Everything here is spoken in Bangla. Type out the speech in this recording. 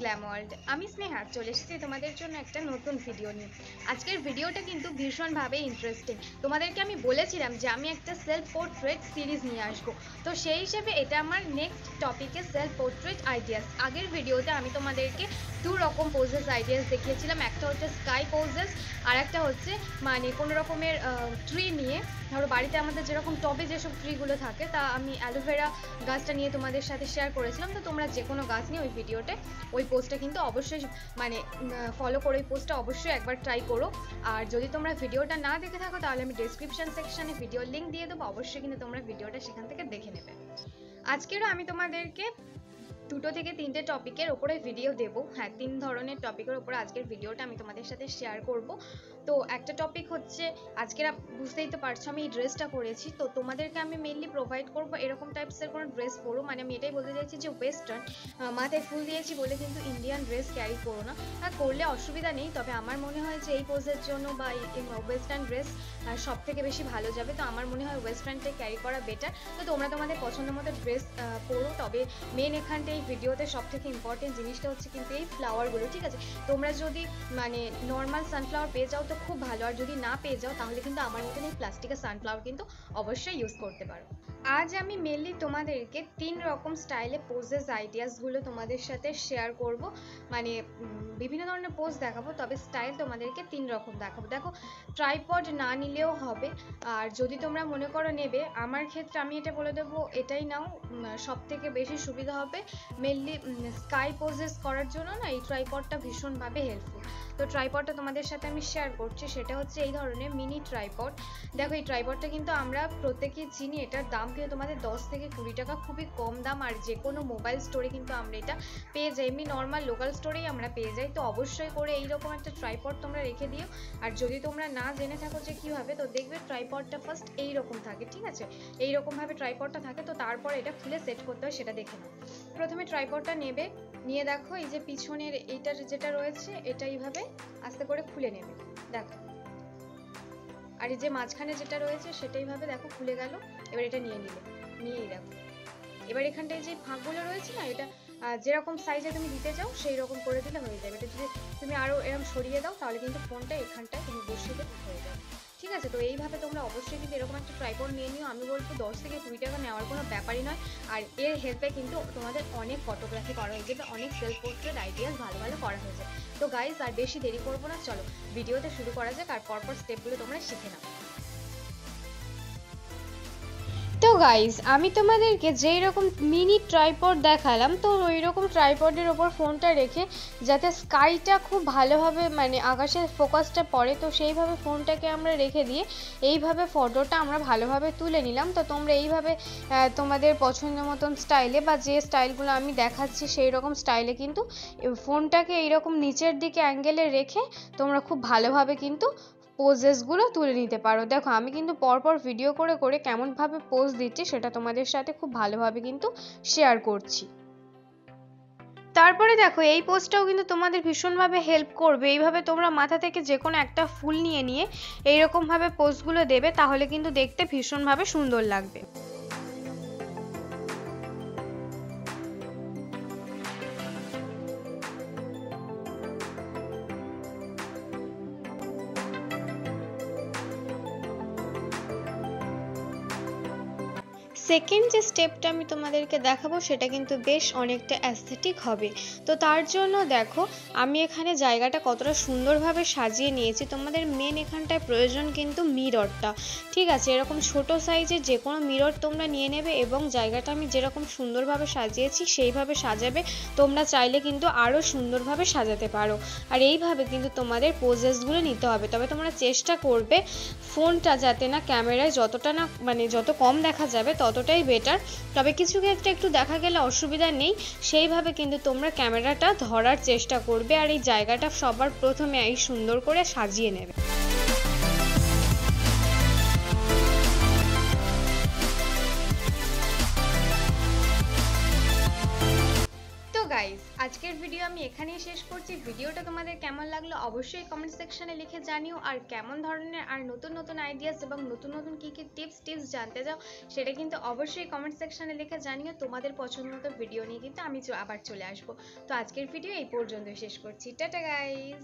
Glam world. আমি স্নেহা চলে এসেছি তোমাদের জন্য একটা নতুন ভিডিও নিয়ে। আজকের ভিডিওটা কিন্তু ভীষণভাবে ইন্টারেস্টিং। তোমাদেরকে আমি বলেছিলাম যে আমি একটা সেলফ পোর্ট্রেট সিরিজ নিয়ে আসবো, তো সেই হিসেবে এটা আমার নেক্সট টপিকে সেলফ পোর্ট্রেট আইডিয়াস। আগের ভিডিওতে আমি তোমাদেরকে দু রকম পোজেস আইডিয়াস দেখিয়েছিলাম, একটা হচ্ছে স্কাই পোজেস আর একটা হচ্ছে মানে কোনো রকমের ট্রি নিয়ে। ধরো বাড়িতে আমাদের যেরকম টবে যেসব ট্রিগুলো থাকে, তা আমি অ্যালোভেরা গাছটা নিয়ে তোমাদের সাথে শেয়ার করেছিলাম। তো তোমরা যে কোনো গাছ নিয়ে ওই ভিডিওতে ওই পোস্টটা কিন্তু অবশ্যই মানে ফলো করে ওই পোস্টটা অবশ্যই একবার ট্রাই করো। আর যদি তোমরা ভিডিওটা না দেখে থাকো তাহলে আমি ডেসক্রিপশন সেকশনে ভিডিওর লিঙ্ক দিয়ে দেবো, অবশ্যই কিন্তু তোমরা ভিডিওটা সেখান থেকে দেখে নেবে। আজকেরও আমি তোমাদেরকে 2 থেকে 3টে টপিকের ওপরে ভিডিও দেবো। হ্যাঁ, 3 ধরনের টপিকের ওপরে আজকের ভিডিওটা আমি তোমাদের সাথে শেয়ার করব। তো একটা টপিক হচ্ছে, আজকের বুঝতেই তো পারছো আমি এই ড্রেসটা করেছি, তো তোমাদেরকে আমি মেনলি প্রোভাইড করবো এরকম টাইপসের কোনো ড্রেস পরো। মানে আমি এটাই বলতে চাইছি যে ওয়েস্টার্ন, মাথায় ফুল দিয়েছি বলে কিন্তু ইন্ডিয়ান ড্রেস ক্যারি করো না। আর করলে অসুবিধা নেই, তবে আমার মনে হয় যে এই পোজের জন্য বা ওয়েস্টার্ন ড্রেস সব থেকে বেশি ভালো যাবে। তো আমার মনে হয় ওয়েস্টার্নটা ক্যারি করা বেটার। তো তোমরা তোমাদের পছন্দ মতো ড্রেস পরো। তবে মেন এখানটা এই ভিডিওতে সব থেকে ইম্পর্টেন্ট জিনিসটা হচ্ছে কিন্তু এই ফ্লাওয়ারগুলো, ঠিক আছে? তোমরা যদি মানে নর্মাল সানফ্লাওয়ার পেয়ে যাও তো খুব ভালো, আর যদি না পেয়ে যাও তাহলে কিন্তু আমার মতন এই প্লাস্টিকের সানফ্লাওয়ার কিন্তু অবশ্যই ইউজ করতে পারো। আজ আমি মেনলি তোমাদেরকে 3 রকম স্টাইলে পোজেস আইডিয়াসগুলো তোমাদের সাথে শেয়ার করব। মানে বিভিন্ন ধরনের পোজ দেখাবো, তবে স্টাইল তোমাদেরকে 3 রকম দেখাবো। দেখো, ট্রাইপড না নিলেও হবে, আর যদি তোমরা মনে করো নেবে, আমার ক্ষেত্রে আমি এটা বলে দেবো এটাই নাও, সব থেকে বেশি সুবিধা হবে। মেনলি স্কাই পোজেস করার জন্য না এই ট্রাইপডটা ভীষণভাবে হেল্পফুল। তো ট্রাইপডটা তোমাদের সাথে আমি শেয়ার করছি, সেটা হচ্ছে এই ধরনের মিনি ট্রাইপড। দেখো, এই ট্রাইপডটা কিন্তু আমরা প্রত্যেকেই চিনি, এটার দাম কিন্তু তোমাদের 10 থেকে 20 টাকা, খুবই কম দাম। আর যে কোনো মোবাইল স্টোরে কিন্তু আমরা এটা পেয়ে যাই, এমনি নর্মাল লোকাল স্টোরেই আমরা পেয়ে যাই। তো অবশ্যই করে এইরকম একটা ট্রাইপড তোমরা রেখে দিও। আর যদি তোমরা না জেনে থাকো যে কীভাবে, তো দেখবে ট্রাইপডটা ফার্স্ট এইরকম থাকে, ঠিক আছে? এইরকমভাবে ট্রাইপডটা থাকে, তো তারপর এটা খুলে সেট করতে হয় সেটা দেখে নাও। প্রথমে ট্রাইপডটা নেবে, নিয়ে দেখো এই যে পিছনের এইটার যেটা রয়েছে এটা এইভাবে আস্তে করে খুলে নেবে, দেখো। আর এই যে মাঝখানে যেটা রয়েছে সেটা এইভাবে দেখো খুলে গেল। এবার এটা নিয়ে নিলে, নিয়েই দেখো এবার এখানটায় যে ফাঁকগুলো রয়েছে না, এটা যেরকম সাইজে তুমি দিতে চাও সেই রকম করে দিলে হয়ে যাবে। এটা যদি তুমি আরও এরকম সরিয়ে দাও তাহলে কিন্তু ফোনটা এখানটায় তুমি বসিয়ে দিলে হয়ে যাবে, ঠিক আছে? তো এইভাবে তোমরা অবশ্যই কিন্তু এরকম একটা ট্রাইপড নিয়ে নিও। আমি বলবো 10 থেকে 20 টাকা নেওয়ার কোনো ব্যাপারই নয়। আর এর হেল্পে কিন্তু তোমাদের অনেক ফটোগ্রাফি করা হয়ে যাবে, অনেক সেলফ পোর্ট্রেট আইডিয়াস ভালো ভালো করা হয়ে যাবে। তো গাইজ, আর বেশি দেরি করবো না, চলো ভিডিওতে শুরু করা যাক আর পরপর স্টেপগুলো তোমরা শিখে নাও। তো গাইজ, আমি তোমাদেরকে যেই রকম মিনি ট্রাইপড দেখালাম, তো ওই রকম ট্রাইপডের ওপর ফোনটা রেখে যাতে স্কাইটা খুব ভালোভাবে মানে আকাশের ফোকাসটা পড়ে, তো সেইভাবে ফোনটাকে আমরা রেখে দিয়ে এইভাবে ফটোটা আমরা ভালোভাবে তুলে নিলাম। তো তোমরা এইভাবে তোমাদের পছন্দ মতন স্টাইলে বা যে স্টাইলগুলো আমি দেখাচ্ছি সেই রকম স্টাইলে কিন্তু ফোনটাকে এইরকম নিচের দিকে অ্যাঙ্গেলে রেখে তোমরা খুব ভালোভাবে কিন্তু পোজেসগুলো তুলে নিতে পারো। দেখো, আমি কিন্তু পরপর ভিডিও করে করে কেমনভাবে পোজ দিচ্ছি সেটা তোমাদের সাথে খুব ভালোভাবে কিন্তু শেয়ার করছি। তারপরে দেখো, এই পোজটাও কিন্তু তোমাদের ভীষণভাবে হেল্প করবে। এইভাবে তোমরা মাথা থেকে যে কোনো একটা ফুল নিয়ে নিয়ে এইরকমভাবে পোজগুলো দেবে, তাহলে কিন্তু দেখতে ভীষণভাবে সুন্দর লাগবে। সেকেন্ড যে স্টেপটা আমি তোমাদেরকে দেখাবো সেটা কিন্তু বেশ অনেকটা অ্যাস্থেটিক হবে। তো তার জন্য দেখো, আমি এখানে জায়গাটা কতটা সুন্দরভাবে সাজিয়ে নিয়েছি। তোমাদের মেন এখানটায় প্রয়োজন কিন্তু মিররটা, ঠিক আছে? এরকম ছোট সাইজের যে কোনো মিরর তোমরা নিয়ে নেবে এবং জায়গাটা আমি যেরকম সুন্দরভাবে সাজিয়েছি সেইভাবে সাজাবে। তোমরা চাইলে কিন্তু আরও সুন্দরভাবে সাজাতে পারো। আর এইভাবে কিন্তু তোমাদের পোজেসগুলো নিতে হবে। তবে তোমরা চেষ্টা করবে ফোনটা যাতে না ক্যামেরায় যতটা না মানে যত কম দেখা যাবে ততটাই বেটার। তবে কিছু ক্ষেত্রে একটু দেখা গেলে অসুবিধা নেই, সেইভাবে কিন্তু তোমরা ক্যামেরাটা ধরার চেষ্টা করবে। আর এই জায়গাটা সবার প্রথমে এই সুন্দর করে সাজিয়ে নেবে। গাইজ, আজকের ভিডিও আমি আমি এখানেই শেষ করছি। ভিডিওটা তোমাদের কেমন লাগলো অবশ্যই কমেন্ট সেকশনে লিখে জানিও, আর কেমন ধরনের আর নতুন নতুন আইডিয়াস এবং নতুন নতুন কী কী টিপস জানতে চাও সেটা কিন্তু অবশ্যই কমেন্ট সেকশনে লিখে জানিও। তোমাদের পছন্দ মতো ভিডিও নিয়ে কিন্তু আমি আবার চলে আসবো। তো আজকের ভিডিও এই পর্যন্ত শেষ করছি। Tata guys.